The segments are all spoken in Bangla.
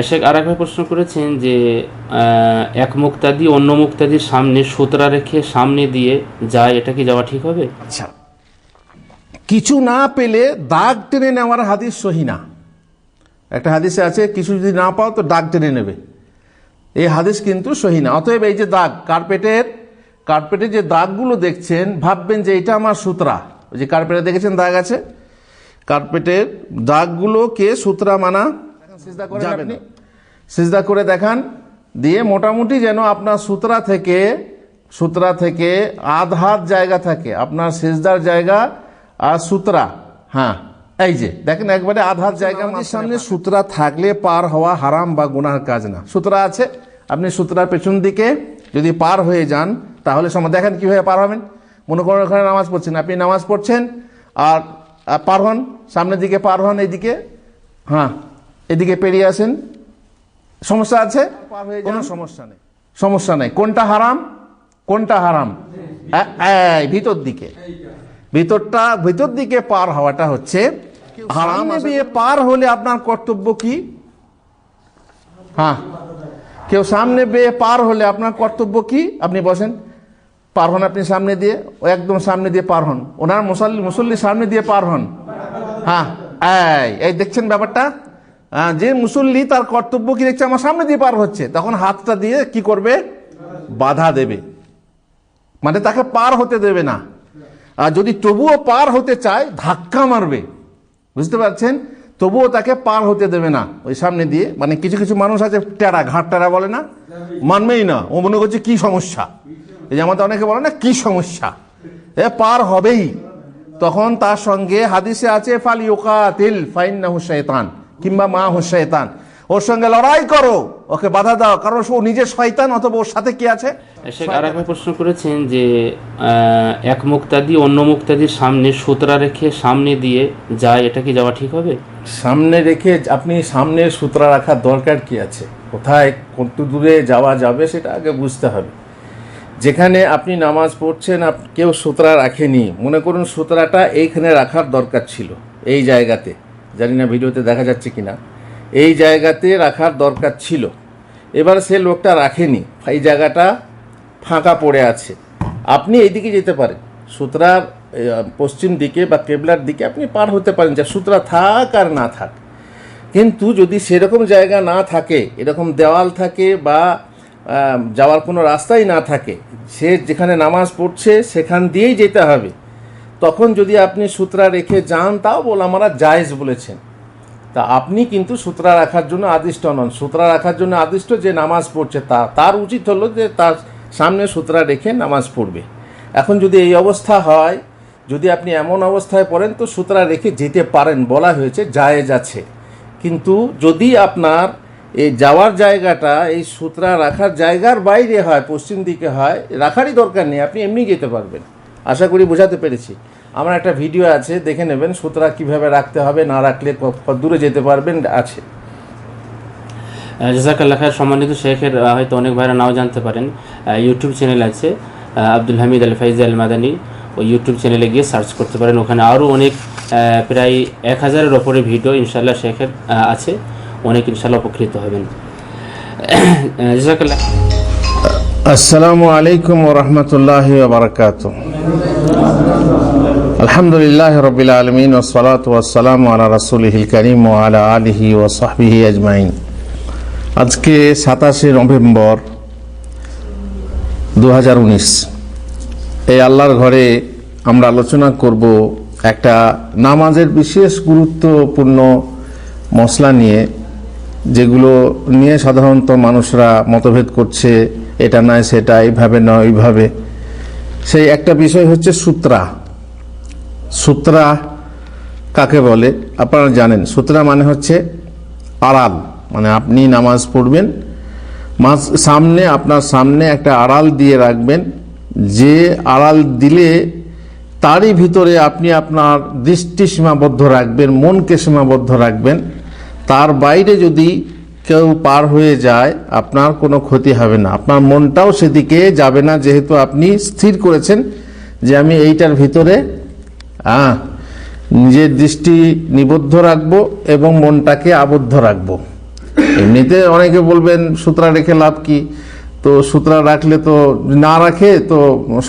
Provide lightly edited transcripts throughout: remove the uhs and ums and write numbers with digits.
শেখ আর একবার প্রশ্ন করেছেন যে এক মুক্তাদি অন্য মুক্তাদির সামনে সুতরা রেখে সামনে দিয়ে যায়, এটা কি যাওয়া ঠিক হবে? আচ্ছা, কিছু না পেলে দাগ টেনে নেওয়ার হাদিস সহি না। একটা হাদিসে আছে কিছু যদি না পাও তো দাগ টেনে নেবে, এই হাদিস কিন্তু সহি না। অতএব এই যে দাগ, কার্পেটের যে দাগগুলো দেখছেন, ভাববেন যে এটা আমার সুতরা। ওই যে কার্পেটে দেখেছেন দাগ আছে, কার্পেটের দাগগুলোকে সুতরা মানা যাবে না। সিজদা করে দেখান, দিয়ে মোটামুটি যেন আপনার সুতরা থেকে আধ হাত জায়গা থাকে, আপনার সিজদার জায়গা আর সুতরা। হ্যাঁ, এই যে দেখেন একবারে আধ হাত জায়গা। আমাদের সামনে সুতরা থাকলে পার হওয়া হারাম বা গুনাহর কাজ না। সুতরা আছে, আপনি সুতরার পেছন দিকে যদি পার হয়ে যান তাহলে সময় দেখেন কিভাবে পার হবেন। মনে করেন ওখানে নামাজ পড়ছেন, আপনি নামাজ পড়ছেন আর পার হন, সামনের দিকে পার হন, এইদিকে, হ্যাঁ এদিকে পেরিয়ে আসেন, সমস্যা আছে? কোনো সমস্যা নেই। কোনটা হারাম? ভিতর দিকে পার হওয়াটা হচ্ছে হারাম। দিয়ে পার হলে আপনার কর্তব্য কি? হ্যাঁ, কেউ সামনে বেয়ে পার হলে আপনার কর্তব্য কি? আপনি বসেন, পার হন আপনি সামনে দিয়ে, একদম সামনে দিয়ে পার হন, ওনার মুসল্লি সামনে দিয়ে পার হন। হ্যাঁ, এই দেখছেন ব্যাপারটা। যে মুসল্লি তার কর্তব্য কি দেখছে, আমার সামনে দিয়ে পার হচ্ছে, তখন হাতটা দিয়ে কি করবে? বাধা দেবে, মানে তাকে পার হতে দেবে না। আর যদি তবুও পার হতে চায় ধাক্কা মারবে, বুঝতে পারছেন? তবুও তাকে পার হতে দেবে না ওই সামনে দিয়ে। মানে কিছু মানুষ আছে টেরা, ঘাট টেরা বলে না, মানবেই না, ও মনে করছে কি সমস্যা। এই যে আমাদের অনেকে বলে না কি সমস্যা, পার হবেই। তখন তার সঙ্গে হাদিসে আছে ফাল ইউকাতিল ফাইন্নাহু শাইতান, কিংবা মা হু শাইতান, ওর সঙ্গে লড়াই করো, ওকে বাধা দাও, কারণ ও নিজে শয়তান, অথবা ওর সাথে কি আছে। শেখ আর একবার প্রশ্ন করেছেন যে এক মুক্তাদি অন্য মুক্তাদির সামনে সুতরা রেখে সামনে দিয়ে যায়, এটা কি যাওয়া ঠিক হবে? সামনে রেখে আপনি সামনে সুতরা রাখার দরকার কি আছে? কোথায় কত দূরে যাওয়া যাবে সেটা আগে বুঝতে হবে। যেখানে আপনি নামাজ পড়ছেন কেউ সুতরা রাখেনি, মনে করুন সুতরাটা এইখানে রাখার দরকার ছিল, এই জায়গাতে, জানি না ভিডিওতে দেখা যাচ্ছে কিনা, এই জায়গাতে রাখার দরকার ছিল। এবার সে লোকটা রাখেনি, এই জায়গাটা ফাঁকা পড়ে আছে, আপনি এইদিকে যেতে পারেন, সুতরার পশ্চিম দিকে বা কেবলার দিকে আপনি পার হতে পারেন, যা সুতরা থাক আর না থাক। কিন্তু যদি সেরকম জায়গা না থাকে, এরকম দেওয়াল থাকে বা যাওয়ার কোনো রাস্তাই না থাকে, সে যেখানে নামাজ পড়ছে সেখান দিয়েই যেতে হবে, তখন যদি আপনি সুতরা রেখে যান তাও আমরা জায়েজ বলেছেন। তা আপনি কিন্তু সুতরা রাখার জন্য আদিষ্ট নন। সুতরা রাখার জন্য আদিষ্ট যে নামাজ পড়ছে তার উচিত হলো যে তার সামনে সুতরা রেখে নামাজ পড়বে। এখন যদি এই অবস্থা হয়, যদি আপনি এমন অবস্থায় পড়েন তো সুতরা রেখে যেতে পারেন, বলা হয়েছে জায়েজ আছে। কিন্তু যদি আপনার এই যাওয়ার জায়গাটা এই সুতরা রাখার জায়গার বাইরে হয়, পশ্চিম দিকে হয়, রাখারই দরকার নেই, আপনি এমনি যেতে পারবেন। আশা করি বোঝাতে পেরেছি। আমার একটা ভিডিও আছে, দেখে নেবেন সুতরা কিভাবে রাখতে হবে, না রাখলে কত দূরে যেতে পারবেন আছে। জাযাকাল্লাহ খায়ের। সম্মানিত শেখের হয়তো অনেক ভাইরা নাও জানতে পারেন, ইউটিউব চ্যানেল আছে আব্দুল হামিদ আল ফাইজি আল মাদানী, ওই ইউটিউব চ্যানেলে গিয়ে সার্চ করতে পারেন। ওখানে আরও অনেক প্রায় 1000-এর ওপরে ভিডিও ইনশাআল্লাহ শেখের আছে, অনেক ইনশাআল্লাহ উপকৃত হবেন। জাযাকাল্লাহ। আসসালামু আলাইকুম ওয়া রাহমাতুল্লাহি ওয়া বারাকাতুহু। আলহামদুলিল্লাহি রাব্বিল আলামিন ওয়াস সালাতু ওয়াস সালামু আলা রাসূলিহিল কারীম ওয়া আলা আলিহি ওয়া সাহবিহি আজমাইন। আজকে 27শে নভেম্বর 2019, এই আল্লাহর ঘরে আমরা আলোচনা করব একটা নামাজের বিশেষ গুরুত্বপূর্ণ মসলা নিয়ে, যেগুলো নিয়ে সাধারণত মানুষরা মতভেদ করছে, এটা নয় সেটা, এইভাবে নয় ওইভাবে। সেই একটা বিষয় হচ্ছে সুতরা। সুতরা কাকে বলে আপনারা জানেন? সুতরা মানে হচ্ছে আড়াল, মানে আপনি নামাজ পড়বেন, আপনার সামনে একটা আড়াল দিয়ে রাখবেন, যে আড়াল দিলে তারই ভিতরে আপনি আপনার দৃষ্টি সীমাবদ্ধ রাখবেন, মনকে সীমাবদ্ধ রাখবেন। তার বাইরে যদি কেউ পার হয়ে যায় আপনার কোনো ক্ষতি হবে না, আপনার মনটাও সেদিকে যাবে না, যেহেতু আপনি স্থির করেছেন যে আমি এইটার ভিতরে নিজের দৃষ্টি নিবদ্ধ রাখবো এবং মনটাকে আবদ্ধ রাখবো। এমনিতে অনেকে বলবেন সুতরা রেখে লাভ কি, তো সুতরা রাখলে তো, না রাখে তো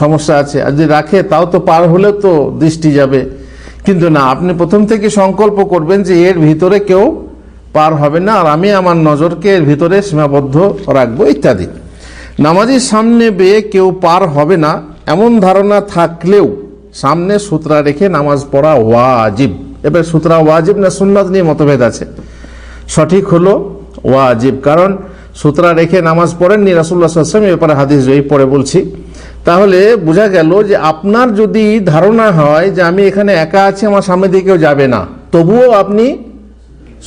সমস্যা আছে, আর যদি রাখে তাও তো পার হলে তো দৃষ্টি যাবে। কিন্তু না, আপনি প্রথম থেকে সংকল্প করবেন যে এর ভিতরে কেউ পার হবে না, আর আমি আমার নজরকে এর ভিতরে সীমাবদ্ধ রাখবো ইত্যাদি। নামাজির সামনে বেয়ে কেউ পার হবে না এমন ধারণা থাকলেও সামনে সুতরা রেখে নামাজ পড়া ওয়াজিব। এবার সুতরা ওয়াজিব না সুন্নাত নিয়ে মতভেদ আছে। সঠিক হলো ওয়াজিব, কারণ সুতরা রেখে নামাজ পড়েননি রাসূলুল্লাহ সাল্লাল্লাহু আলাইহি ওয়াসাল্লাম, এ ব্যাপারে হাদিস জয়ীফ পরে বলছি। তাহলে বোঝা গেল যে আপনার যদি ধারণা হয় যে আমি এখানে একা আছি, আমার সামনে দিয়ে কেউ যাবে না, তবুও আপনি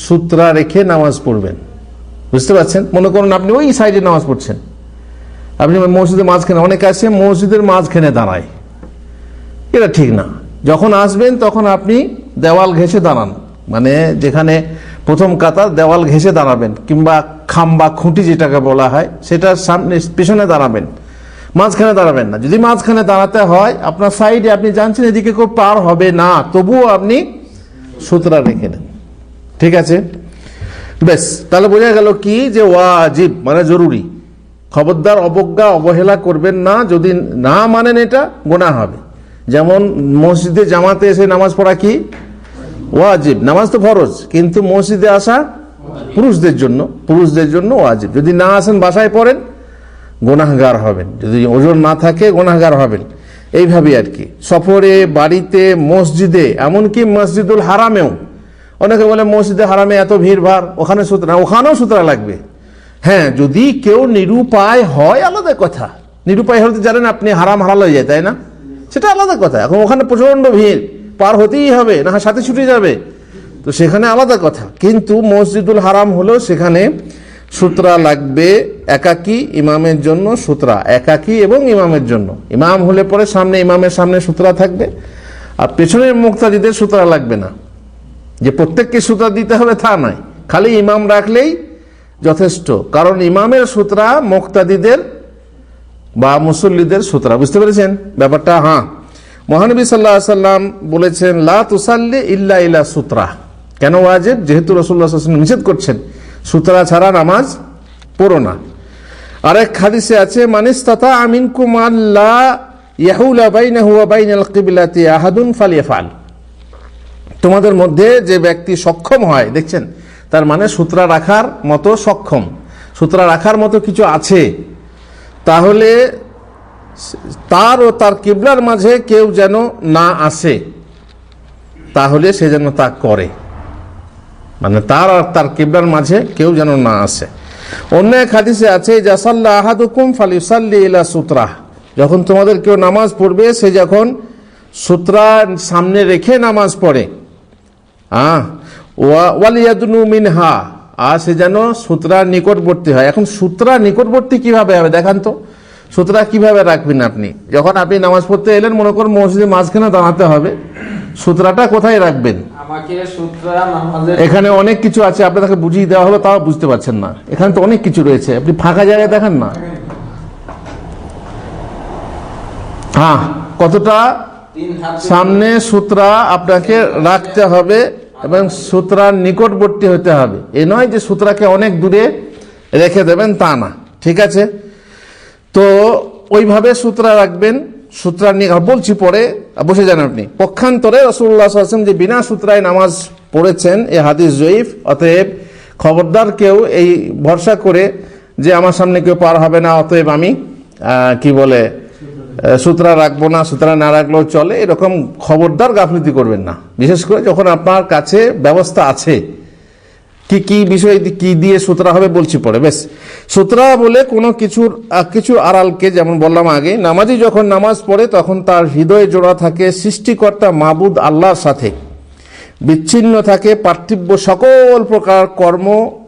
সুতরা রেখে নামাজ পড়বেন। বুঝতে পারছেন? মনে করুন আপনি ওই সাইডে নামাজ পড়ছেন, আপনি মসজিদের মাঝখানে, অনেকে আছে মসজিদের মাঝখানে দাঁড়ায়, এটা ঠিক না। যখন আসবেন তখন আপনি দেওয়াল ঘেঁষে দাঁড়ান, মানে যেখানে প্রথম কাতার দেওয়াল ঘেঁষে দাঁড়াবেন, কিংবা খাম্বা খুঁটি যেটাকে বলা হয় সেটার সামনে পিছনে দাঁড়াবেন, মাঝখানে দাঁড়াবেন না। যদি মাঝখানে দাঁড়াতে হয়, আপনার সাইডে আপনি জানছেন এদিকে কেউ পার হবে না, তবুও আপনি সুতরা রেখে নেন। ঠিক আছে, বেশ, তাহলে বোঝা গেল কি যে ওয়াজিব মানে জরুরি। খবরদার অবজ্ঞা অবহেলা করবেন না, যদি না মানেন এটা গুনাহ হবে। যেমন মসজিদে জামাতে এসে নামাজ পড়া কি ওয়াজিব, নামাজ তো ফরজ, কিন্তু মসজিদে আসা পুরুষদের জন্য ওয়াজিব। যদি না আসেন বাসায় পড়েন গুনাহগার হবেন, যদি ওজন না থাকে গুনাহগার হবেন। এইভাবে আর কি, সফরে, বাড়িতে, মসজিদে, এমনকি মসজিদুল হারামেও। অনেকে বলে মসজিদে হারামে এত ভিড় ভাড়, ওখানে সুতরা, ওখানেও সুতরা লাগবে। হ্যাঁ, যদি কেউ নিরুপায় হয় আলাদা কথা। নিরুপায় হতে জানেন আপনি, হারাম হালাল হয়ে যায়, তাই না? সেটা আলাদা কথা। এখন ওখানে প্রচন্ড ভিড়, পার হতেই হবে, না সাথে ছুটে যাবে, তো সেখানে আলাদা কথা। কিন্তু মসজিদুল হারাম হলেও সেখানে সুতরা লাগবে। একাকী ইমামের জন্য সুতরা, একাকী এবং ইমামের জন্য। ইমাম হলে পরে সামনে, ইমামের সামনে সুতরা থাকবে, আর পেছনের মুক্তাদিদের সুতরা লাগবে না। যে প্রত্যেককে সুতরা দিতে হবে তা নয়, খালি ইমাম রাখলেই যথেষ্ট, কারণ ইমামের সুতরা মুক্তাদিদের বা মুসল্লিদের সুতরা। বুঝতে পেরেছেন ব্যাপারটা? হ্যাঁ, মহানবী সাল্লাল্লাহু আলাইহি ওয়াসাল্লাম বলেছেন লা তুসাল্লি ইল্লা ইলা সুতরা। কেন ওয়াজিব? যেহেতু রাসূলুল্লাহ সাল্লাল্লাহু আলাইহি ওয়াসাল্লাম নিষেধ করছেন সুতরা ছাড়া নামাজ পড়ো না। আরেক হাদিসে আছে মানিস্তাতা মিনকুম আল্লা ইয়াহুলা বাইনাহু ওয়া বাইনাল কিবলাতি আহাদুন ফালিয়াফআল। তোমাদের মধ্যে যে ব্যক্তি সক্ষম হয়, দেখছেন, তার মানে সুতরা রাখার মতো সক্ষম, সুতরা রাখার মতো কিছু আছে, তাহলে তার ও তার কিবলার মাঝে কেউ যেন না আসে, তাহলে সে যেন তা করে। মানে তার আর তার কিবলার মাঝে কেউ যেন না আসে। অন্য এক হাদিসে আছে জাসাল্লা আহাদুকুম ফালিউসাল্লি ইলা সুতরা। যখন তোমাদের কেউ নামাজ পড়বে, সে যখন সুতরা সামনে রেখে নামাজ পড়ে, ওয়ালিয়াদনু মিনহা, আর সে যেন সুতরার নিকটবর্তী হয়। এখন সুতরা নিকটবর্তী কিভাবে হবে দেখান তো? সুতরা কিভাবে রাখবেন আপনি? যখন আপনি নামাজ পড়তে এলেন, মনে করুন মসজিদের মাঝখানে দাঁড়াতে হবে, সুতরাটা কোথায় রাখবেন? এখানে অনেক কিছু আছে, আপনাকে বুঝিয়ে দেওয়া হলো, তাও বুঝতে পারছেন না। এখানে তো অনেক কিছু রয়েছে, আপনি ফাঁকা জায়গায় দেখেন না। হ্যাঁ, কতটা সামনে সুতরা আপনাকে রাখতে হবে এবং সুতরার নিকটবর্তী হতে হবে। এ নয় যে সুতরাকে অনেক দূরে রেখে দেবেন, তা না। ঠিক আছে, তো ওইভাবে সুতরা রাখবেন। সুতরা নিয়ে বলছি পরে, বসে যান আপনি। পক্ষান্তরে রাসূলুল্লাহ সাল্লাল্লাহু আলাইহি ওয়াসাল্লাম যে বিনা সুতরায় নামাজ পড়েছেন, এ হাদিস জয়ীফ। অতএব খবরদার কেউ এই ভরসা করে যে আমার সামনে কেউ পার হবে না, অতএব আমি সুতরা রাখবো না, সুতরা না রাখলেও চলে, এরকম খবরদার গাফলতি করবেন না। বিশেষ করে যখন আপনার কাছে ব্যবস্থা আছে। কি বিষয় কি দিয়ে সুতরা হবে বলছি পরে। বেশ, সুতরা বলে কোনো কিছু আড়ালকে, যেমন বললাম আগে, নামাজি যখন নামাজ পড়ে তখন তার হৃদয়ে জোড়া থাকে সৃষ্টিকর্তা মাবুদ আল্লাহর সাথে, বিচ্ছিন্ন থাকে পার্থিব্য সকল প্রকার কর্ম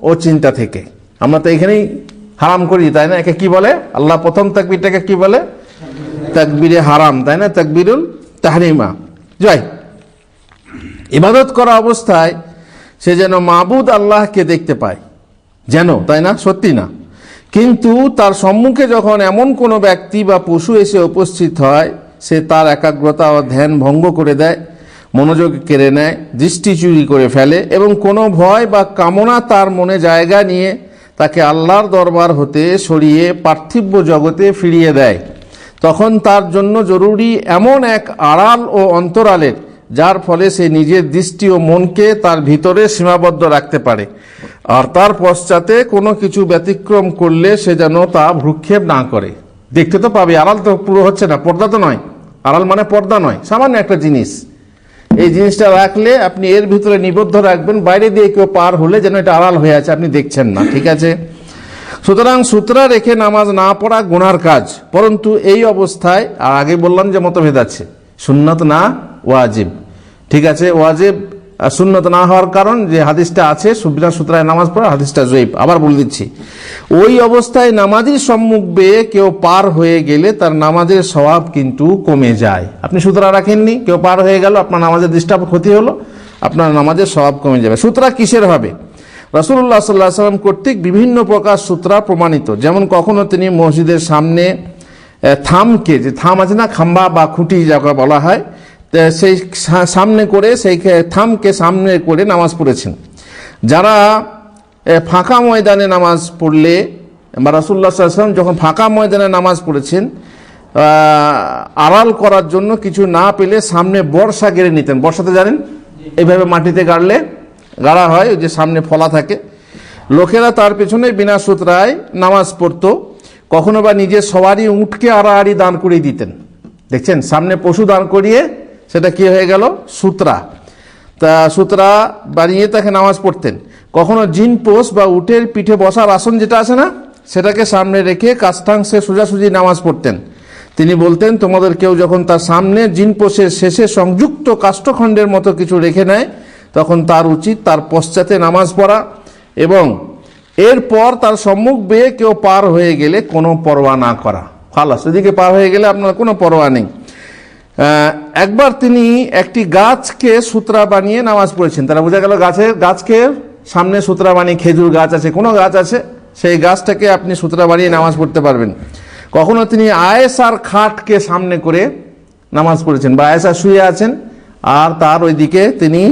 ও চিন্তা থেকে। আমরা তো এখানেই হারাম করি, তাই না? একে কি বলে? আল্লাহ প্রথম তাকবীরটাকে কি বলে? তাকবীরে হারাম, তাই না? তাকবীরুল তাহরিমা। জয়, ইবাদত করা অবস্থায় সে যেন মাবুদ আল্লাহকে দেখতে পায়, যেন, তাই না? সত্যি না। কিন্তু তার সম্মুখে যখন এমন কোনো ব্যক্তি বা পশু এসে উপস্থিত হয়, সে তার একাগ্রতা ও ধ্যান ভঙ্গ করে দেয়, মনোযোগ কেড়ে নেয়, দৃষ্টি চুরি করে ফেলে এবং কোনো ভয় বা কামনা তার মনে জায়গা নিয়ে তাকে আল্লাহর দরবার হতে সরিয়ে পার্থিব জগতে ফিরিয়ে দেয়, তখন তার জন্য জরুরি এমন এক আড়াল ও অন্তরালের, যার ফলে সে নিজের দৃষ্টি ও মনকে তার ভিতরে সীমাবদ্ধ রাখতে পারে, আর তার পশ্চাতে কোনো কিছু ব্যতিক্রম করলে সে যেন তা ভ্রুক্ষেপ না করে। দেখতে তো পাবে, আড়াল তো পুরো হচ্ছে না, পর্দা তো নয়, আড়াল মানে পর্দা নয়, সামান্য একটা জিনিস। এই জিনিসটা রাখলে আপনি এর ভিতরে নিবদ্ধ রাখবেন, বাইরে দিয়ে কেউ পার হলে যেন এটা আড়াল হয়ে আছে, আপনি দেখছেন না, ঠিক আছে। সুতরাং সুতরা রেখে নামাজ না পড়া গুনার কাজ, পরন্তু এই অবস্থায়, আর আগে বললাম যে মতভেদ আছে, সুন্নত না ওয়াজিব, ঠিক আছে। ওয়াজিব সুন্নত না হওয়ার কারণ যে হাদিসটা আছে বিনা সুতরায় নামাজ পড়া, হাদিসটা জয়ীফ। আবার বলে দিচ্ছি, ওই অবস্থায় নামাজের সম্মুখ বেয়ে কেউ পার হয়ে গেলে তার নামাজের সওয়াব কিন্তু কমে যায়। আপনি সুতরা রাখেননি, কেউ পার হয়ে গেল, আপনার নামাজের ডিস্টার্ব ক্ষতি হলো, আপনার নামাজের সওয়াব কমে যাবে। সুতরা কিসের হবে? রাসূলুল্লাহ সাল্লাল্লাহু আলাইহি ওয়াসাল্লাম কর্তৃক বিভিন্ন প্রকার সূত্রা প্রমাণিত। যেমন কখনো তিনি মসজিদের সামনে থামকে, যে থাম আছে না, খাম্বা বা খুঁটি যাকে বলা হয়, সেই সামনে করে, সেই থামকে সামনে করে নামাজ পড়েছেন। যারা ফাঁকা ময়দানে নামাজ পড়লে, বা রাসূলুল্লাহ সাল্লাল্লাহু আলাইহি ওয়াসাল্লাম যখন ফাঁকা ময়দানে নামাজ পড়েছেন, আড়াল করার জন্য কিছু না পেলে সামনে বর্ষা গেড়ে নিতেন। বর্ষাতে জানেন, এইভাবে মাটিতে গাড়া হয়, ওই যে সামনে ফলা থাকে, লোকেরা তার পেছনে বিনা সুতরায় নামাজ পড়তো। কখনো বা নিজের সবারই উঁটকে আড়াআড়ি দান করিয়ে দিতেন। দেখছেন, সামনে পশু দান করিয়ে সেটা কি হয়ে গেল? সুতরা। তা সুতরা বানিয়ে তাকে নামাজ পড়তেন। কখনো জিন পোষ বা উটের পিঠে বসার আসন যেটা আছে না, সেটাকে সামনে রেখে কাষ্ঠাংশে সোজাসুজি নামাজ পড়তেন। তিনি বলতেন, তোমাদের কেউ যখন তার সামনে জিন পোষের শেষে সংযুক্ত কাষ্ঠখণ্ডের মতো কিছু রেখে নেয়, তখন তার উচিত তার পশ্চাতে নামাজ পড়া, এবং এরপর তার সম্মুখ বেয়ে কেউ পার হয়ে গেলে কোনো পরোয়া না করা। খালাস, ওদিকে পার হয়ে গেলে আপনার কোনো পরোয়া নেই। একবার তিনি একটি গাছকে সূত্রা বানিয়ে নামাজ পড়েছেন। তারা বোঝা গেল গাছকে সামনে সূত্রা বানিয়ে, খেজুর গাছ আছে, কোনো গাছ আছে, সেই গাছটাকে আপনি সূত্রা বানিয়ে নামাজ পড়তে পারবেন। কখনো তিনি আয়েশার খাটকে সামনে করে নামাজ পড়েছেন, বা আয়েশা শুয়ে আছেন আর তার ওইদিকে তিনি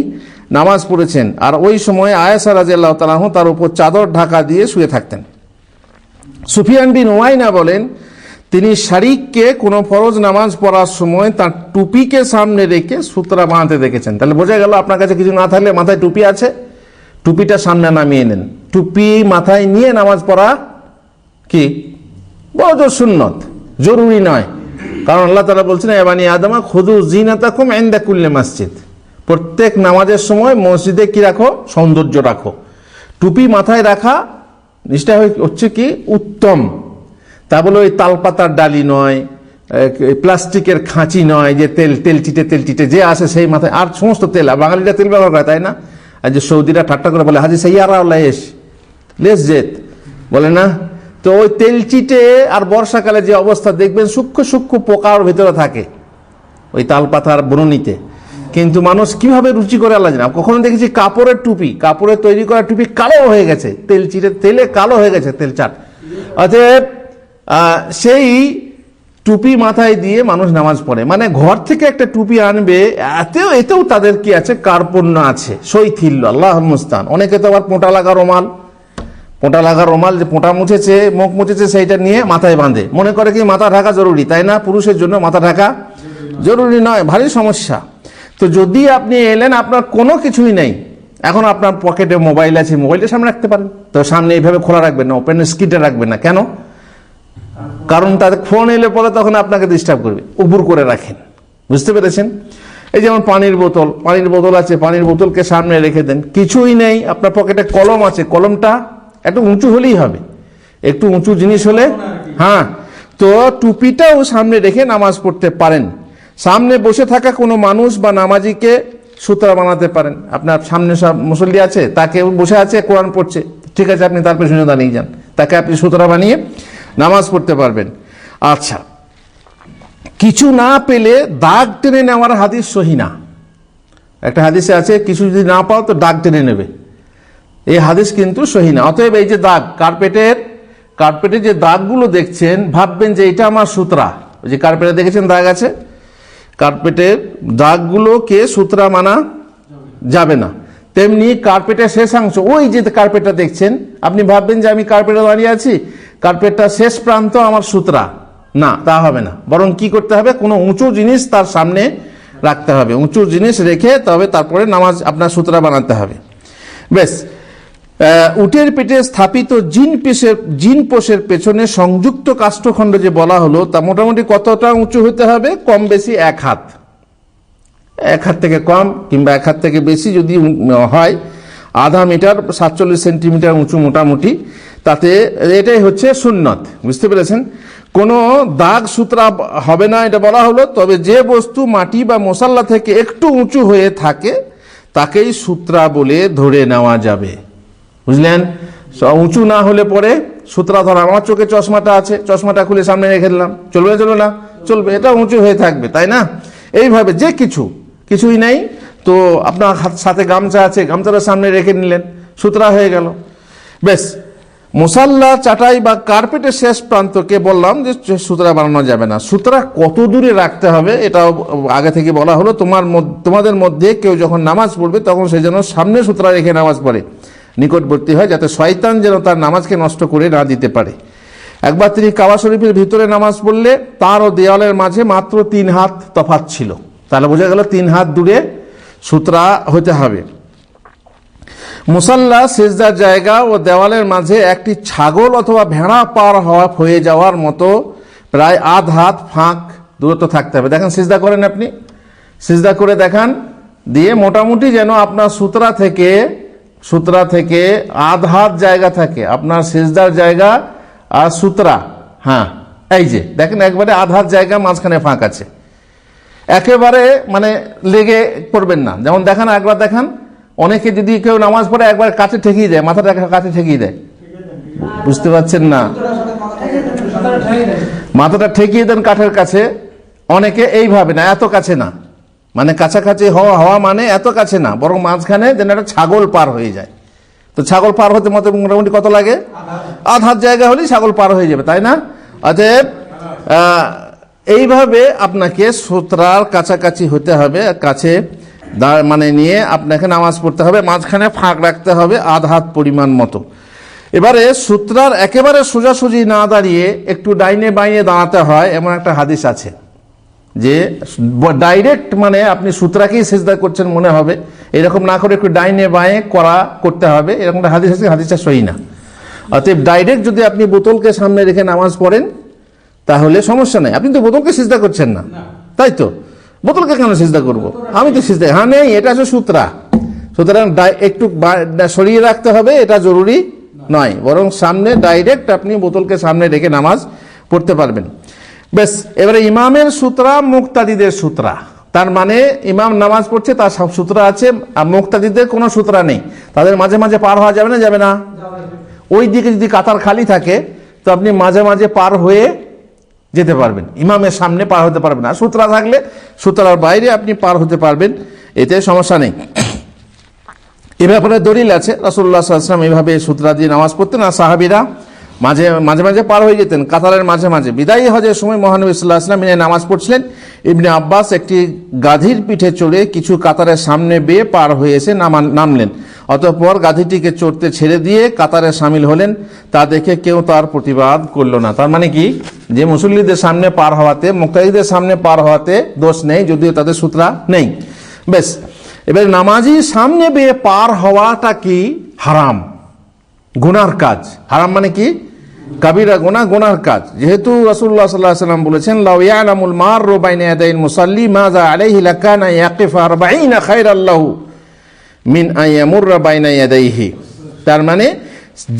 নামাজ পড়েছেন, আর ওই সময় আয়েশা রাদিয়াল্লাহু তাআলা আনহা তার উপর চাদর ঢাকা দিয়ে শুয়ে থাকতেন। সুফিয়ান বিন উয়াইনা বলেন, তিনি শারিককে কোনো ফরজ নামাজ পড়ার সময় তার টুপিকে সামনে রেখে সূত্রা বাঁধতে দেখেছেন। তাহলে বোঝা গেল, আপনার কাছে কিছু না থাকলে মাথায় টুপি আছে, টুপিটা সামনে নামিয়ে নেন। টুপি মাথায় নিয়ে নামাজ পড়া কি বড় জোর সুন্নত, জরুরি নয়। কারণ আল্লাহ তাআলা বলছেন, এ বানি আদম খুযু জিনাতাকুম ইনদা কুল্লি মসজিদ, প্রত্যেক নামাজের সময় মসজিদে কি রাখো? সৌন্দর্য রাখো। টুপি মাথায় রাখা নিষ্ঠা হচ্ছে কি উত্তম। তা বলে ওই তালপাতার ডালি নয়, প্লাস্টিকের খাঁচি নয়, যে তেল চিটে যে আসে সেই মাথায়, আর সমস্ত তেল, বাঙালিরা তেল ব্যবহার করে, তাই না? আর যে সৌদিরা ঠাট্টা করে বলে, হাজি সাইয়ারা লেস জেত বলে না, তো ওই তেল চিটে, আর বর্ষাকালে যে অবস্থা দেখবেন, সূক্ষ্ম পোকার ভিতরে থাকে ওই তালপাতার বরণিতে। কিন্তু মানুষ কিভাবে রুচি করে আল্লাহ জানে। কখনো দেখেছি কাপড়ের টুপি, কাপড়ের তৈরি করা টুপি কালো হয়ে গেছে, তেল চিটে, তেলে কালো হয়ে গেছে, তেল চাট। অতএব সেই টুপি মাথায় দিয়ে মানুষ নামাজ পড়ে, মানে ঘর থেকে একটা টুপি আনবে, এতেও তাদের কি আছে? কার্পণ্য আছে, শৈথিল্য, আল্লাহুল মুস্তান। অনেকে তো আবার পোঁটা লাগা রুমাল, যে পোঁটা মুছেছে, মুখ মুছেছে, সেইটা নিয়ে মাথায় বাঁধে, মনে করে কি মাথা ঢাকা জরুরি, তাই না? পুরুষের জন্য মাথা ঢাকা জরুরি নয়, ভারী সমস্যা। তো যদি আপনি এলেন, আপনার কোনো কিছুই নেই, এখন আপনার পকেটে মোবাইল আছে, মোবাইলটা সামনে রাখতে পারেন, তো সামনে এইভাবে খোলা রাখবেন না, ওপেন স্ক্রিনটা রাখবেন না। কেন? কারণ তাদের ফোন এলে পরে তখন আপনাকে ডিস্টার্ব করবে, উপর করে রাখেন। বুঝতে পেরেছেন? এই যেমন পানির বোতল আছে, পানির বোতলকে সামনে রেখে দেন। কিছুই নেই, আপনার পকেটে কলম আছে, কলমটা একটু উঁচু হলেই হবে, একটু উঁচু জিনিস হলে, হ্যাঁ। তো টুপিটাও সামনে রেখে নামাজ পড়তে পারেন। সামনে বসে থাকা কোনো মানুষ বা নামাজিকে সূত্রা বানাতে পারেন। আপনার সামনে সব মুসল্লি আছে, তাকে বসে আছে, কোরআন পড়ছে, ঠিক আছে, আপনি তার পেছনে দাঁড়িয়ে যান, তাকে আপনি সূত্রা বানিয়ে নামাজ পড়তে পারবেন। আচ্ছা, কিছু না পেলে দাগ টেনে নেওয়ার হাদিস সহি না। একটা হাদিসে আছে, কিছু যদি না পাও তো দাগ টেনে নেবে, এই হাদিস কিন্তু সহি না। অতএব এই যে দাগ, কার্পেটে যে দাগগুলো দেখছেন, ভাববেন যে এটা আমার সূত্রা। ওই যে কার্পেটে দেখেছেন দাগ আছে, কার্পেটের দাগগুলোকে সুতরা মানা যাবে না। তেমনি কার্পেটের শেষাংশ, ওই যে কার্পেটটা দেখছেন, আপনি ভাববেন যে আমি কার্পেটে দাঁড়িয়ে আছি, কার্পেটটা শেষ প্রান্ত আমার সুতরা, না, তা হবে না। বরং কি করতে হবে, কোনো উঁচু জিনিস তার সামনে রাখতে হবে, উঁচু জিনিস রেখে তবে তারপরে নামাজ আপনার সুতরা বানাতে হবে। বেশ, উটের পেটে স্থাপিত জিন পোষের পেছনে সংযুক্ত কাষ্ঠখণ্ড যে বলা হলো, তা মোটামুটি কতটা উঁচু হতে হবে? কম বেশি 1 হাত, 1 হাত থেকে কম কিংবা 1 হাত থেকে বেশি যদি হয়, আধা মিটার 47 সেন্টিমিটার উঁচু মোটামুটি, তাতে এটাই হচ্ছে সুন্নত। বুঝতে পেরেছেন? কোনো দাগ সুতরা হবে না এটা বলা হলো। তবে যে বস্তু মাটি বা মশাল্লা থেকে একটু উঁচু হয়ে থাকে তাকেই সুতরা বলে ধরে নেওয়া যাবে। বুঝলেন? উঁচু না হলে পরে সুতরা ধরা, আমার চোখে চশমাটা আছে, চশমাটা খুলে সামনে রেখে দিলাম, চলবে চলবে না? চলবে, এটা উঁচু হয়ে থাকবে, তাই না? এইভাবে যে কিছুই নাই তো আপনার সাথে গামছা আছে, গামছাটা সামনে রেখে নিলেন, সুতরা হয়ে গেল। বেশ, মুসাল্লা, চাটাই বা কার্পেটের শেষ প্রান্তকে বললাম যে সুতরা বানানো যাবে না। সুতরা কত দূরে রাখতে হবে এটাও আগে থেকে বলা হলো। তোমাদের মধ্যে কেউ যখন নামাজ পড়বে তখন সে যেন সামনে সুতরা রেখে নামাজ পড়ে, নিকটবর্তী হয়, যাতে শয়তান যেন তার নামাজকে নষ্ট করে না দিতে পারে। একবার তিনি কাবা শরীফের ভিতরে নামাজ পড়লে তার ও দেওয়ালের মাঝে মাত্র 3 হাত তফাৎ ছিল। তাহলে বোঝা গেল 3 হাত দূরে সুতরা হতে হবে। মুসাল্লা, সিজদার জায়গা ও দেওয়ালের মাঝে একটি ছাগল অথবা ভেড়া পার হয়ে যাওয়ার মতো প্রায় আধ হাত ফাঁক দূরত্ব থাকতে হবে। দেখেন, সিজদা করেন আপনি, সিজদা করে দেখান, দিয়ে মোটামুটি যেন আপনার সুতরা থেকে আধ হাত জায়গা থাকে, আপনার সিজদার জায়গা আর সুতরা। হ্যাঁ, এই যে দেখেন, একবারে আধ হাত জায়গা মাঝখানে ফাঁক আছে, একেবারে মানে লেগে পড়বেন না। যেমন দেখান, একবার দেখান, অনেকে যদি কেউ নামাজ পড়ে একবার কাছে ঠেকিয়ে দেয়, মাথাটা কাছে ঠেকিয়ে দেয়, বুঝতে পারছেন না? মাথাটা ঠেকিয়ে দেন কাঠের কাছে, অনেকে এইভাবে না, এত কাছে না, মানে কাছাকাছি হওয়া মানে এত কাছে না, বরং মাঝখানে যেন একটা ছাগল পার হয়ে যায়। তো ছাগল পার হতে মোটামুটি কত লাগে? আধ হাত জায়গা হলেই ছাগল পার হয়ে যাবে, তাই না? অতএব এইভাবে আপনাকে সুতরার কাছাকাছি হতে হবে, কাছে মানে নিয়ে আপনাকে নামাজ পড়তে হবে, মাঝখানে ফাঁক রাখতে হবে আধ হাত পরিমাণ মতো। এবারে সুতরার একেবারে সোজাসুজি না দাঁড়িয়ে একটু ডাইনে বাইনে দাঁড়াতে হয়, এমন একটা হাদিস আছে যে ডাইরেক্ট মানে আপনি সুতরাকেই সিজদা করছেন মনে হবে, এরকম না করে একটু ডাইনে বাঁয়ে করতে হবে, এরকম একটা হাদিস আছে, হাদিসটা সহি না। অতএব ডাইরেক্ট যদি আপনি বোতলকে সামনে রেখে নামাজ পড়েন তাহলে সমস্যা নেই। আপনি তো বোতলকে সিজদা করছেন না, তাই তো? বোতলকে কেন সিজদা করব? আমি তো সিজদা, হ্যাঁ নেই, এটা হচ্ছে সুতরা। সুতরাং একটু সরিয়ে রাখতে হবে, এটা জরুরি নয়, বরং সামনে ডাইরেক্ট আপনি বোতলকে সামনে রেখে নামাজ পড়তে পারবেন। বেশ, এবারে ইমামের সুতরা, মুক্তাদিদের সুতরা, তার মানে ইমাম নামাজ পড়ছে তার সব সুতরা আছে, আর মুক্তাদিদের কোনো সুতরা নেই, তাদের মাঝে মাঝে পার হওয়া যাবে না? যাবে না। ওই দিকে যদি কাতার খালি থাকে তো আপনি মাঝে মাঝে পার হয়ে যেতে পারবেন, ইমামের সামনে পার হতে পারবেন। আর সুতরা থাকলে সুতরার বাইরে আপনি পার হতে পারবেন, এতে সমস্যা নেই। এ ব্যাপারে দলিল আছে, রাসূলুল্লাহ সাল্লাল্লাহু আলাইহি ওয়াসাল্লাম এইভাবে সুতরা দিয়ে নামাজ পড়তেন, আর সাহাবীরা মাঝে মাঝে পার হয়ে যেতেন কাতারের মাঝে মাঝে। বিদায়ী হজের সময় মহানবী সাল্লাল্লাহু আলাইহি ওয়াসাল্লাম নামাজ পড়ছিলেন। ইবনে আব্বাস একটি গাধীর পিঠে চড়ে কিছু কাতারের সামনে বেয়ে পার হয়ে এসে নামলেন, অতঃপর গাধীটিকে চড়তে ছেড়ে দিয়ে কাতারে সামিল হলেন। তা দেখে কেউ তার প্রতিবাদ করল না। তার মানে কি, যে মুসল্লিদের সামনে পার হওয়াতে, মুক্তাদিদের সামনে পার হওয়াতে দোষ নেই, যদিও তাদের সুতরা নেই। বেশ, এবার নামাজি সামনে বেয়ে পার হওয়াটা কি? হারাম, গুনার কাজ। হারাম মানে কি? কাবিরা গুনাহ, গুনার কাজ। যেহেতু রাসূলুল্লাহ সাল্লাল্লাহু আলাইহি ওয়াসাল্লাম বলেছেন, লাউ ইয়ালামুল মাররু বাইনা ইয়াদাইল মুসাল্লি মাযা আলাইহি লাকানা ইয়াকিফু 40 খায়রাল লাহু মিন আন ইয়ামুররা বাইনা ইয়াদাইহি। তার মানে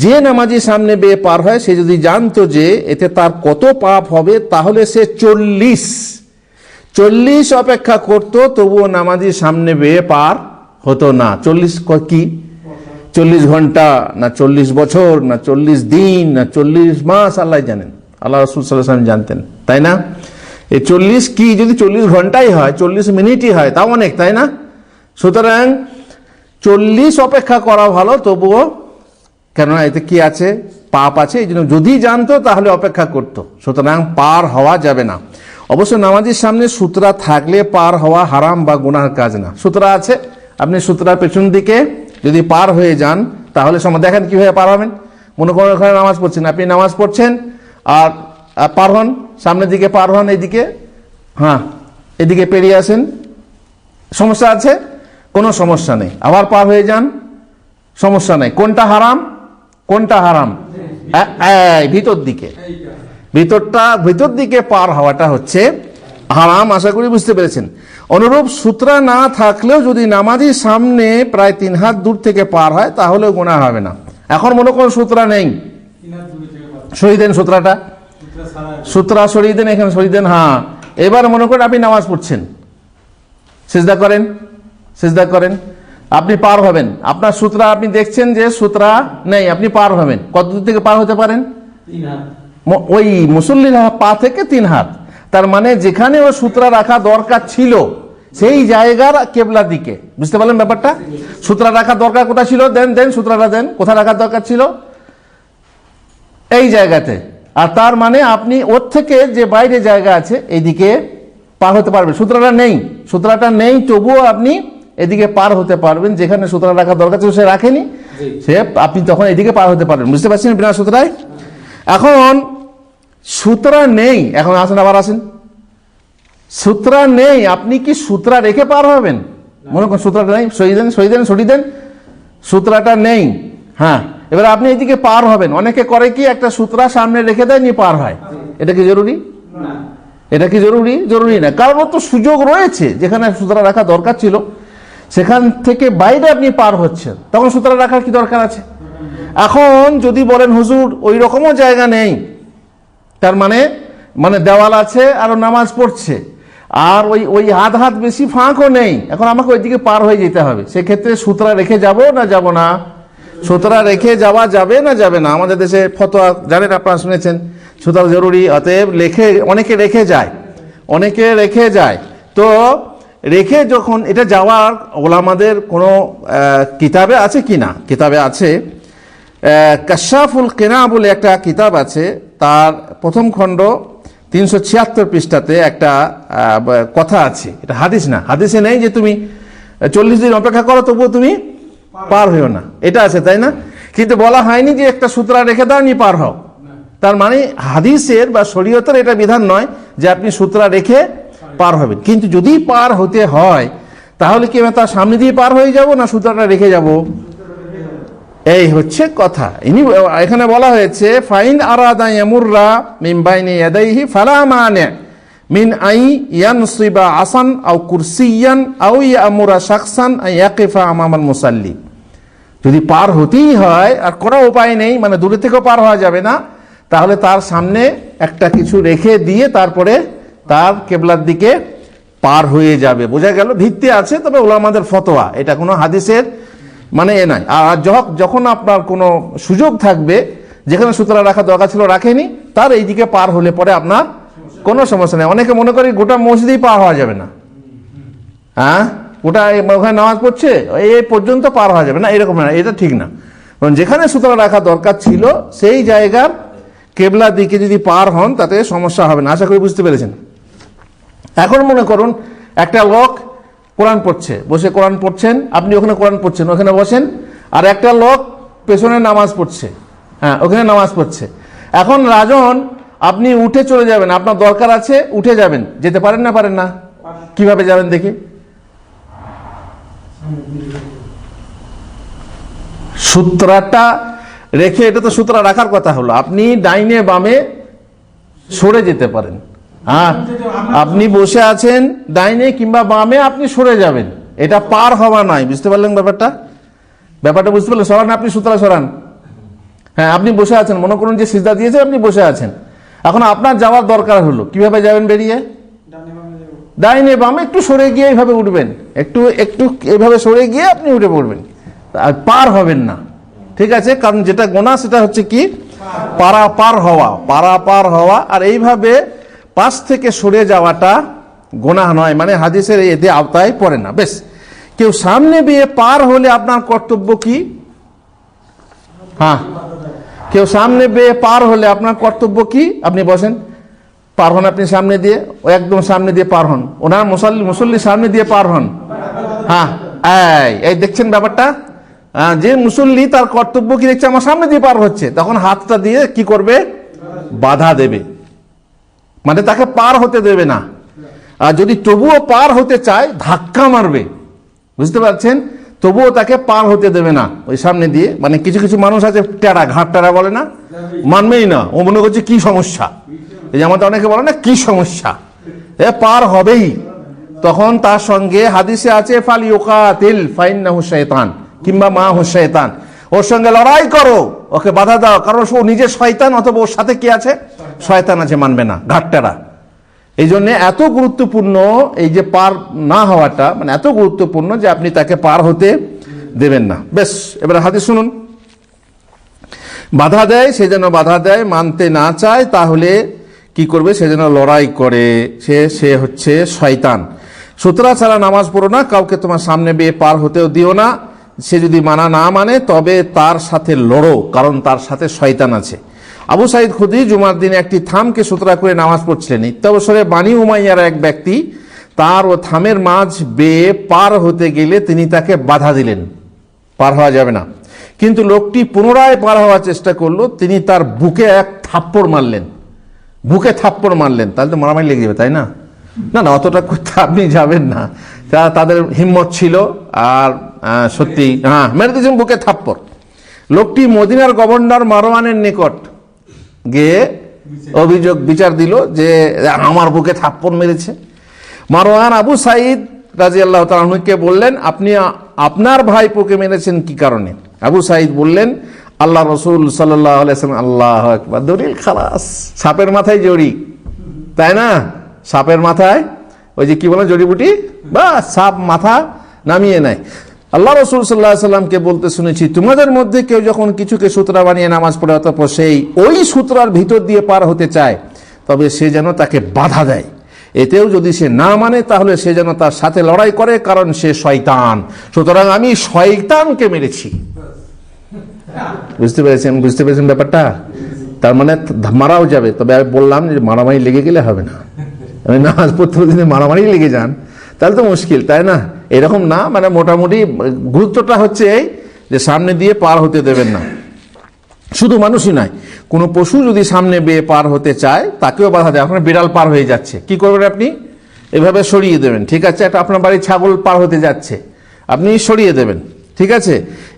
যে নামাজি সামনে বেয়ে পার হয়, সে যদি জানতো যে এতে তার কত পাপ হবে, তাহলে সে 40 অপেক্ষা করত, তবুও নামাজি সামনে বেয়ে পার হতো না। 40 কি? 40 ঘন্টা না 40 বছর না 40 দিন না 40 মাস, আল্লাহ জানেন, আল্লাহ রাসূল সাল্লাল্লাহু আলাইহি ওয়াসাল্লাম জানতেন, তাই না? এই 40 কি, যদি 40 ঘন্টাই হয়, 40 মিনিটই হয়, তাও অনেক, তাই না? সুতরাং 40 অপেক্ষা করা ভালো, তবুও, কেননা এতে কি আছে? পাপ আছে। এই জন্য যদি জানতো তাহলে অপেক্ষা করত। সুতরাং পার হওয়া যাবে না। অবশ্য নামাজির সামনে সুতরা থাকলে পার হওয়া হারাম বা গুনার কাজ না। সুতরা আছে, আপনি সুতরার পেছন দিকে যদি পার হয়ে যান তাহলে দেখেন কিভাবে পার হবেন। মনে করেন ওখানে নামাজ পড়ছেন, আপনি নামাজ পড়ছেন আর পার হন, সামনের দিকে পার হন, এইদিকে, হ্যাঁ এদিকে পেরিয়ে আসেন, সমস্যা আছে? কোনো সমস্যা নেই। আবার পার হয়ে যান, সমস্যা নেই। কোনটা হারাম? কোনটা হারাম? ভিতর দিকে, ভিতর দিকে পার হওয়াটা হচ্ছে হারাম। আশা করি বুঝতে পেরেছেন। অনুরূপ সূত্রা না থাকলেও যদি নামাজির সামনে প্রায় 3 হাত দূর থেকে পার হয় তাহলেও গুনাহ হবে না। এখন মনে করুন সূত্রা নেই, সরিয়ে দেন সূত্রাটা, সূত্রা সরিয়ে দেন, এখানে সরিয়ে দেন। হ্যাঁ, এবার মনে করেন আপনি নামাজ পড়ছেন, সিজদা করেন, সিজদা করেন, আপনি পার হবেন। আপনার সূত্রা আপনি দেখছেন যে সূত্রা নেই, আপনি পার হবেন। কত দূর থেকে পার হতে পারেন? 3 হাত। ওই মুসল্লির পা থেকে 3 হাত। তার মানে যেখানে ও সূত্রা রাখা দরকার ছিল সেই জায়গার কেবলার দিকে। বুঝতে পারলেন ব্যাপারটা? সূত্রা রাখা দরকার কোথায় ছিল? দেন সূত্রাটা দেন, কোথায় রাখার দরকার ছিল? এই জায়গাতে। আর তার মানে আপনি ওর থেকে যে বাইরে জায়গা আছে এইদিকে পার হতে পারবেন। সূত্রাটা নেই, সূত্রাটা নেই, তবুও আপনি এদিকে পার হতে পারবেন। যেখানে সূত্রা রাখা দরকার ছিল সে রাখেনি, সে আপনি তখন এদিকে পার হতে পারবেন। বুঝতে পারছেন বিনা সূত্রায়? এখন সূত্রা নেই, এখন আসেন, আবার আসেন, সূত্রা নেই, আপনি কি সূত্রা রেখে পার হবেন? মনে করেন সূত্রাটা নেই, সরিয়ে দেন, সরিয়ে দেন, সূত্রাটা নেই। হ্যাঁ, এবার আপনি এইদিকে পার হবেন। অনেকে করে কি, একটা সূত্রা সামনে রেখে দেয়, নিয়ে পার হয়। এটা কি জরুরি? এটা কি জরুরি? জরুরি না। কারণ তো সুযোগ রয়েছে, যেখানে সূত্রা রাখা দরকার ছিল সেখান থেকে বাইরে আপনি পার হচ্ছেন, তখন সূত্রা রাখার কি দরকার আছে? এখন যদি বলেন হুজুর ওই রকমও জায়গা নেই, তার মানে দেওয়াল আছে আর নামাজ পড়ছে, আর ওই হাত বেশি ফাঁকও নেই, এখন আমাকে ওইদিকে পার হয়ে যেতে হবে, সেক্ষেত্রে সূত্রা রেখে যাব না যাব না? সূত্রা রেখে যাওয়া যাবে না যাবে না? আমাদের দেশে ফতোয়া জানেন, আপনারা শুনেছেন, সূত্রা জরুরি। অতএব অনেকে রেখে যায়। তো রেখে যখন এটা যাওয়ার ওলামাদের কোনো কিতাবে আছে কি না? কিতাবে আছে, কাশাফুল কেনা বলে একটা কিতাব আছে, তার প্রথম খণ্ড 376 পৃষ্ঠাতে একটা কথা আছে। এটা হাদিস না, হাদিসে নেই যে তুমি 40 দিন অপেক্ষা করো তবুও তুমি পার হইও না, এটা আছে, তাই না? কিন্তু বলা হয়নি যে একটা সূত্রা রেখে দাও নি পার হও। তার মানে হাদিসের বা শরীয়তের এটা বিধান নয় যে আপনি সূত্রা রেখে পার হবেন। কিন্তু যদি পার হতে হয় তাহলে কি আমি তার সামনে দিয়ে পার হয়ে যাব না সূত্রাটা রেখে যাব? এই হচ্ছে কথা। এখানে বলা হয়েছে ফাইন আরাদা ইয়ামুররা মিন বাইনি ইয়াদাইহি ফালা মানি মিন আই ইয়ানসিবা আসান আও কুরসিয়ান আও ইয়ামুরা শাখসান ইয়াকিফা আমামাল মুসাল্লি। যদি পার হতেই হয় আর কোনো উপায় নেই, দূরে থেকেও পার হওয়া যাবে না, তাহলে তার সামনে একটা কিছু রেখে দিয়ে তারপরে তার কেবলার দিকে পার হয়ে যাবে। বোঝা গেল? ভিত্তি আছে, তবে ওলামাদের ফতোয়া, এটা কোনো হাদিসের এ নয়। আর যখন আপনার কোনো সুযোগ থাকবে, যেখানে সূত্রা রাখা দরকার ছিল রাখেনি, তার এই দিকে পার হলে পরে আপনার কোনো সমস্যা নেই। অনেকে মনে করে গোটা মসজিদেই পার হওয়া যাবে না, হ্যাঁ গোটা ওখানে নামাজ পড়ছে এই পর্যন্ত পার হওয়া যাবে না, এরকম না, এটা ঠিক না। কারণ যেখানে সূত্রা রাখা দরকার ছিল সেই জায়গার কেবলার দিকে যদি পার হন তাতে সমস্যা হবে না। আশা করি বুঝতে পেরেছেন। এখন মনে করুন একটা লোক কোরআন পড়ছে, বসে কোরআন পড়ছেন, আপনি ওখানে কোরআন পড়ছেন, ওখানে বসেন, আর একটা লোক পেছনে নামাজ পড়ছে, হ্যাঁ ওখানে নামাজ পড়ছে। এখন রাজন আপনি উঠে চলে যাবেন, আপনার দরকার আছে, উঠে যাবেন, যেতে পারেন না? পারেন না? কিভাবে যাবেন দেখি? সূত্রাটা রেখে, এটা তো সূত্রা রাখার কথা হলো, আপনি ডাইনে বামে সরে যেতে পারেন। হ্যাঁ, আপনি বসে আছেন, ডাইনে কিংবা বামে আপনি সরে যাবেন, এটা পার হওয়া নয়। বুঝতে পারলেন ব্যাপারটা? বুঝতে পারলেন? সরান, আপনি সূত্রা সরান। হ্যাঁ, আপনি বসে আছেন, মনে করুন যে সিজদা দিয়েছে, আপনি বসে আছেন, এখন আপনার যাওয়ার দরকার হলো, কিভাবে যাবেন বেরিয়ে? ডাইনে বামে একটু সরে গিয়ে এইভাবে উঠবেন, একটু এইভাবে সরে গিয়ে আপনি উঠে পড়বেন, আর পার হবেন না। ঠিক আছে? কারণ যেটা গোনা সেটা হচ্ছে কি? পারাপার হওয়া। আর এইভাবে পাশ থেকে সরে যাওয়াটা গোনাহ নয়, হাদিসের এতে আওতায় পড়ে না। বেশ, কেউ সামনে দিয়ে পার হলে আপনার কর্তব্য কি? হ্যাঁ, কেউ সামনে বেয়ে পার হলে আপনার কর্তব্য কি? আপনি বসেন, পার হন আপনি সামনে দিয়ে, ও একদম সামনে দিয়ে পার হন, ওনার মুসল্লি সামনে দিয়ে পার হন। হ্যাঁ, এই দেখছেন ব্যাপারটা, যে মুসল্লি তার কর্তব্য কি দেখছে, আমার সামনে দিয়ে পার হচ্ছে, তখন হাতটা দিয়ে কি করবে, বাধা দেবে, মানে তাকে পার হতে দেবে না। আর যদি তবুও পার হতে চায় ধাক্কা মারবে, বুঝতে পারছেন, তবুও তাকে পার হতে দেবে না ওই সামনে দিয়ে। মানে কিছু কিছু মানুষ আছে টেরা, ঘাট টেরা বলে না, মানবেই না, ও মনে করছে কি সমস্যা, এই যে আমাদের অনেকে বলে না কি সমস্যা, এ পার হবেই। তখন তার সঙ্গে হাদিসে আছে ফালিউকাতিল ফাইন্নাহু শাইতান কিংবা মাহু শাইতান, ওর সঙ্গে লড়াই করো, ওকে বাধা দাও, কারণ ও নিজে শয়তান, অথবা ওর সাথে কি আছে, শয়তান আছে, মানবে না, ঘাটটেরা। এই জন্য এত গুরুত্বপূর্ণ এই যে পার না হওয়াটা, মানে এত গুরুত্বপূর্ণ যে আপনি তাকে পার হতে দেবেন না। বেশ, এবার হাদিস শুনুন। বাধা দেয়, সে যেন বাধা দেয়, মানতে না চায় তাহলে কি করবে, সে যেন লড়াই করে, সে হচ্ছে শয়তান। সুতরা ছাড়া নামাজ পড়ো না, কাউকে তোমার সামনে বেয়ে পার হতেও দিও না। সে যদি মানা না মানে তবে তার সাথে লড়ো, কারণ তার সাথে শয়তান আছে। আবু সাইদ খুদরি জুমার দিনে একটি থামকে সুতরা করে নামাজ পড়ছিলেন। ইত্যবসরে বানি উমাইয়ার এক ব্যক্তি তার ও থামের মাঝ বেয়ে পার হতে গেলে তিনি তাকে বাধা দিলেন, পার হওয়া যাবে না। কিন্তু লোকটি পুনরায় পার হওয়ার চেষ্টা করলো, তিনি তার বুকে এক থাপ্পড় মারলেন, বুকে থাপ্পড় মারলেন। তাহলে তো মারামারি লেগে যাবে, তাই না? না না, অতটা করতে আপনি যাবেন না, তাদের হিম্মত ছিল। আর সত্যি মেরে দিয়েছেন বুকে থাপ্পড়। লোকটি মদিনার গভর্নর মারওয়ানের নিকট গিয়ে অভিযোগ বিচার দিল যে আমার বুকে থাপ্পড় মেরেছে। মারওয়ান আবু সাইদ রাদিয়াল্লাহু তাআলা আনহুকে বললেন, আপনি আপনার ভাইপোকে মেরেছেন কি কারণে? আবু সাইদ বললেন, আল্লাহ রসুল সাল্লাল্লাহু আলাইহি ওয়াসাল্লাম। আল্লাহু আকবার, দলিল খালাস, সাপের মাথায় জড়ি, তাই না? সাপের মাথায় ওই যে কি বলে জড়িবুটি, বা সাপ মাথা নামিয়ে নেয়। আল্লাহ রসুল সাল্লাল্লাহু আলাইহি ওয়াসাল্লামকে বলতে শুনেছি, তোমাদের মধ্যে কেউ যখন কিছুকে সূত্রা বানিয়ে নামাজ পড়ে অতঃপর সেই ওই সূত্রার ভিতর দিয়ে পার হতে চায়, তবে সে যেন তাকে বাধা দেয়। এতেও যদি সে না মানে তাহলে সে যেন তার সাথে লড়াই করে, কারণ সে শয়তান। সুতরাং আমি শয়তানকে মেরেছি। বুঝতে পেরেছেন ব্যাপারটা? তার মানে মারাও যাবে, তবে আমি বললাম যে মারামারি লেগে গেলে হবে না। আমি নামাজ পড়তে যদি মারামারি লেগে যান তাহলে তো মুশকিল, তাই না? এরকম না, মানে মোটামুটি গুরুত্বটা হচ্ছে এই যে সামনে দিয়ে পার হতে দেবেন না। শুধু মানুষই নয়, কোনো পশু যদি সামনে বেয়ে পার হতে চায় তাকেও বাধা দেয়। আপনার বিড়াল পার হয়ে যাচ্ছে, কি করবেন আপনি? এভাবে সরিয়ে দেবেন, ঠিক আছে? একটা আপনার বাড়ির ছাগল পার হতে যাচ্ছে, আপনি সরিয়ে দেবেন, ঠিক আছে?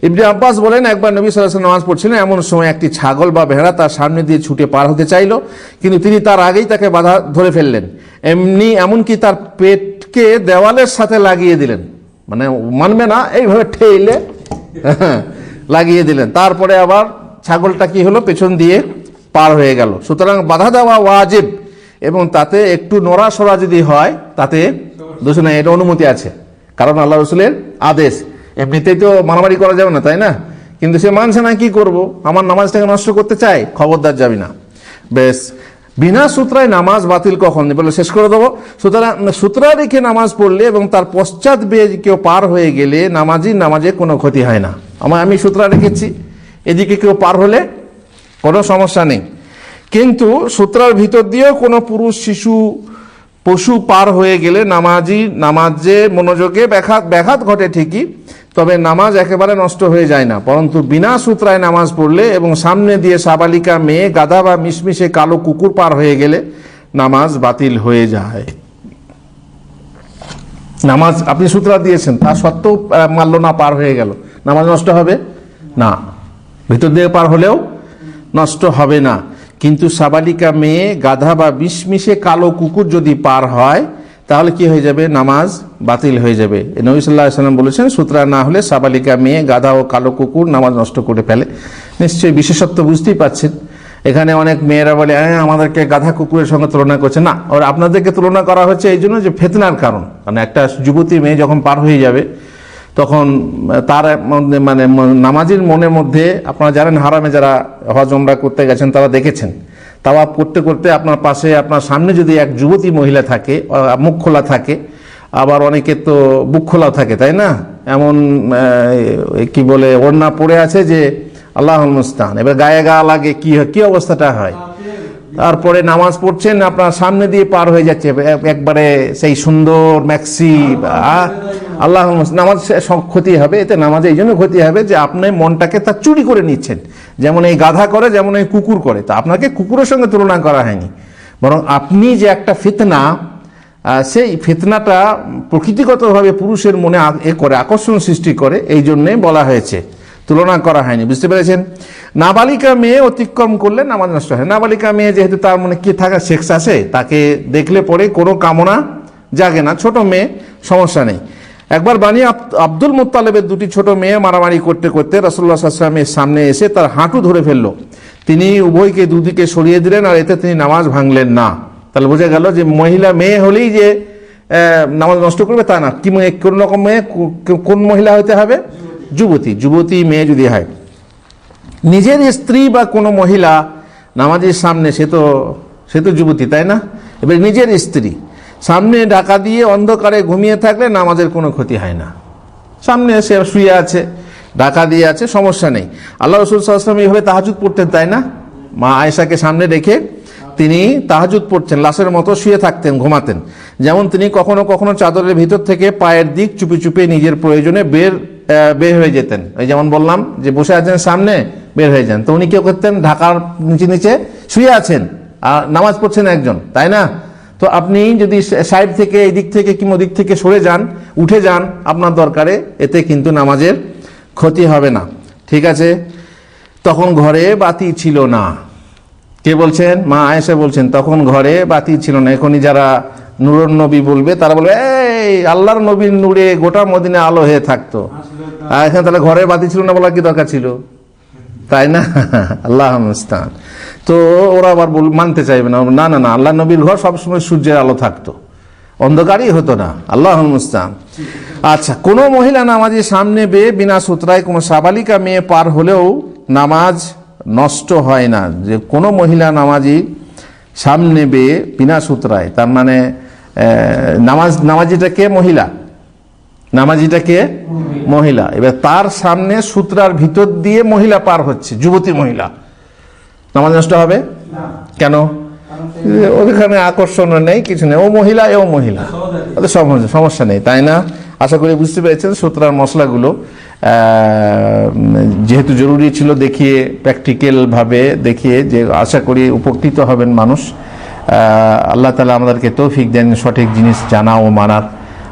ইবনে আব্বাস বলেন, একবার নবী সাল্লাল্লাহু আলাইহি ওয়াসাল্লাম নামাজ পড়ছিলেন, এমন সময় একটি ছাগল বা ভেড়া তার সামনে দিয়ে ছুটে পার হতে চাইল, কিন্তু তিনি তার আগেই তাকে বাধা ধরে ফেললেন। এমনকি তার পেটকে দেওয়ালের সাথে লাগিয়ে দিলেন, মানে মানবে না, এইভাবে ঠেলে লাগিয়ে দিলেন। তারপরে আবার ছাগলটা কি হলো, পেছন দিয়ে পার হয়ে গেল। সুতরাং বাধা দেওয়া ওয়াজিব, এবং তাতে একটু নড়াসড়া যদি হয় তাতে দোষ নাই, এটা অনুমতি আছে, কারণ আল্লাহ রসুলের আদেশ। এমনিতেই তো মারামারি করা যাবে না, তাই না? কিন্তু সে মানছে না, কি করব, আমার নামাজটাকে নষ্ট করতে চায়, খবরদার যাবি না। বেশ, বিনা সূত্রায় নামাজ বাতিল কখন বলে শেষ করে দেবো। সুতরাং সূত্রা রেখে নামাজ পড়লে এবং তার পশ্চাৎ বেয়ে কেউ পার হয়ে গেলে নামাজে কোনো ক্ষতি হয় না। আমি সূত্রা রেখেছি, এদিকে কেউ পার হলে কোনো সমস্যা নেই। কিন্তু সূত্রার ভিতর দিয়েও কোনো পুরুষ, শিশু, পশু পার হয়ে গেলে নামাজে মনোযোগে ব্যাঘাত ঘটে ঠিকই, তবে নামাজ একেবারে নষ্ট হয়ে যায় না। পরন্তু বিনা সূত্রায় নামাজ পড়লে এবং সামনে দিয়ে সাবালিকা মেয়ে, গাধা বা মিশমিশে কালো কুকুর পার হয়ে গেলে নামাজ বাতিল হয়ে যায়। নামাজ আপনি সূত্রা দিয়েছেন, তা সত্ত্বেও মানল না, পার হয়ে গেল, নামাজ নষ্ট হবে না। ভিতর দিয়ে পার হলেও নষ্ট হবে না। কিন্তু সাবালিকা মেয়ে, গাধা বা মিশমিশে কালো কুকুর যদি পার হয় তাহলে কি হয়ে যাবে? নামাজ বাতিল হয়ে যাবে। নবী সাল্লাল্লাহু আলাইহি ওয়াসাল্লাম বলেছেন, সূত্রা না হলে সাবালিকা মেয়ে, গাধা ও কালো কুকুর নামাজ নষ্ট করে ফেলে। নিশ্চয়ই বিশেষত্ব বুঝতেই পাচ্ছেন। এখানে অনেক মেয়েরা বলে আমাদেরকে গাধা কুকুরের সঙ্গে তুলনা করছে। না, ওর আপনাদেরকে তুলনা করা হচ্ছে এই জন্য যে ফিতনার কারণ। মানে একটা যুবতী মেয়ে যখন পার হয়ে যাবে তখন তার মানে নামাজির মনের মধ্যে, আপনারা জানেন হারামে যারা হজ ওমরা করতে গেছেন তারা দেখেছেন, তাওয়াফ করতে করতে আপনার পাশে, আপনার সামনে যদি এক যুবতী মহিলা থাকে, মুখ খোলা থাকে, আবার অনেকে তো বুক খোলাও থাকে, তাই না? এমন কি বলে ওড়না পড়ে আছে যে আল্লাহুল মুস্তান, এবার গায়ে গা লাগে, কি অবস্থাটা হয়? তারপরে নামাজ পড়ছেন, আপনার সামনে দিয়ে পার হয়ে যাচ্ছে একবারে সেই সুন্দর ম্যাক্সি। আল্লাহ, নামাজ ক্ষতি হবে এতে, নামাজে এই জন্য ক্ষতি হবে যে আপনি মনটাকে তার চুরি করে নিচ্ছেন, যেমন এই গাধা করে, যেমন এই কুকুর করে। তা আপনাকে কুকুরের সঙ্গে তুলনা করা হয়নি, বরং আপনি যে একটা ফিতনা, সেই ফিতনাটা প্রকৃতিগতভাবে পুরুষের মনে করে আকর্ষণ সৃষ্টি করে, এই জন্যে বলা হয়েছে, তুলনা করা হয়নি। বুঝতে পেরেছেন? নাবালিকা মেয়ে অতিক্রম করলে নামাজ নষ্ট হয়। নাবালিকা মেয়ে যেহেতু তার মনে কি থাকা সেক্স আছে, তাকে দেখলে পরে কোনো কামনা জাগে না, ছোট মেয়ে, সমস্যা নেই। একবার বানি আব্দুল মুত্তালেবের দুটি ছোট মেয়ে মারামারি করতে করতে রাসূলুল্লাহ সাল্লাল্লাহু আলাইহি ওয়াসাল্লামের সামনে এসে তার হাঁটু ধরে ফেললো। তিনি উভয়কে দুদিকে সরিয়ে দিলেন, আর এতে তিনি নামাজ ভাঙলেন না। তাহলে বোঝা গেল যে মহিলা মেয়ে হলেই যে নামাজ নষ্ট করবে তা না। কি কোন রকম মেয়ে, কোন মহিলা হতে হবে? যুবতী মেয়ে যদি হয়। নিজের স্ত্রী বা কোনো মহিলা নামাজের সামনে, সে তো যুবতী, তাই না? এবার নিজের স্ত্রী সামনে ঢাকা দিয়ে অন্ধকারে ঘুমিয়ে থাকলে নামাজের কোনো ক্ষতি হয় না। সামনে সে শুয়ে আছে, ঢাকা দিয়ে আছে, সমস্যা নেই। আল্লাহ রাসূল সাল্লাল্লাহু আলাইহি ওয়াসাল্লাম এইভাবে তাহাজ্জুদ পড়তেন, তাই না? মা আয়েশাকে সামনে রেখে তিনি তাহাজ্জুদ পড়ছেন, লাশের মতো শুয়ে থাকতেন, ঘুমাতেন। যেমন তিনি কখনো কখনো চাদরের ভিতর থেকে পায়ের দিক চুপি চুপি নিজের প্রয়োজনে বের হয়ে যেতেন। এই যেমন বললাম যে বসে আছেন সামনে, বের হয়ে যান। তো উনি কেউ করতেন, ঢাকার নিচে শুয়ে আছেন আর নামাজ পড়ছেন একজন, তাই না? তো আপনি যদি সাইড থেকে, এই দিক থেকে কিংবা দিক থেকে সরে যান, উঠে যান আপনার দরকারে, এতে কিন্তু নামাজের ক্ষতি হবে না। ঠিক আছে? তখন ঘরে বাতি ছিল না। কে বলছেন? মা আয়েশা বলছেন, তখন ঘরে বাতি ছিল না। এখনই যারা নূরুন নবী বলবে তারা বলবে, এই আল্লাহর নবীর নূরে গোটা মদিনা আলো হয়ে থাকতো, আর এখানে তাহলে ঘরে বাতি ছিল না বলার কি দরকার ছিল, তাই না? আল্লাহ মুস্তান। তো ওরা আবার মানতে চাইবে না, না না না, আল্লাহ নবীর ঘর সবসময় সূর্যের আলো থাকতো, অন্ধকারই হতো না। আল্লাহ মুস্তান। আচ্ছা, কোনো মহিলা নামাজের সামনে বেয়ে বিনা সুতরায় কোনো সাবালিকা মেয়ে পার হলেও নামাজ নষ্ট হয় না। যে কোনো মহিলা নামাজি সামনে বেয়ে বিনা সুতরায়, তার মানে নামাজিটা কে? মহিলা। নামাজিটা কে? মহিলা। এবার তার সামনে সূত্রার ভিতর দিয়ে মহিলা পার হচ্ছে, যুবতী মহিলা, নামাজ নষ্ট হবে কেন? ওখানে আকর্ষণ নেই, কিছু নেই, ও মহিলা এও মহিলা, ওদের সমস্যা নেই, তাই না? আশা করি বুঝতে পেরেছেন সূত্রার মশলাগুলো। যেহেতু জরুরি ছিল দেখিয়ে, প্র্যাকটিক্যাল ভাবে দেখিয়ে, যে আশা করি উপকৃত হবেন মানুষ। আল্লাহ তাআলা আমাদেরকে তৌফিক দেন সঠিক জিনিস জানা ও মানার।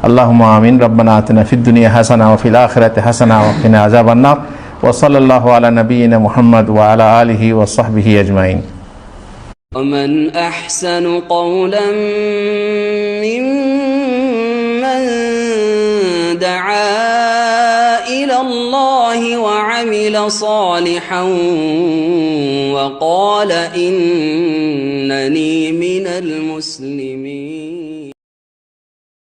আল্লাহুম্মা আমিন। রব্বানা আতিনা ফিদ দুনিয়া হাসানা ওয়া ফিল আখিরাতি হাসানা ওয়া কিনা আযাবান নার। ওয়া সাল্লাল্লাহু আলা নাবিয়িনা মুহাম্মদ ওয়া আলা আলিহি ওয়া সাহবিহি আজমাইন। ومن أحسن قولا ممن دعا إلى الله وعمل صالحا وقال إنني من المسلمين.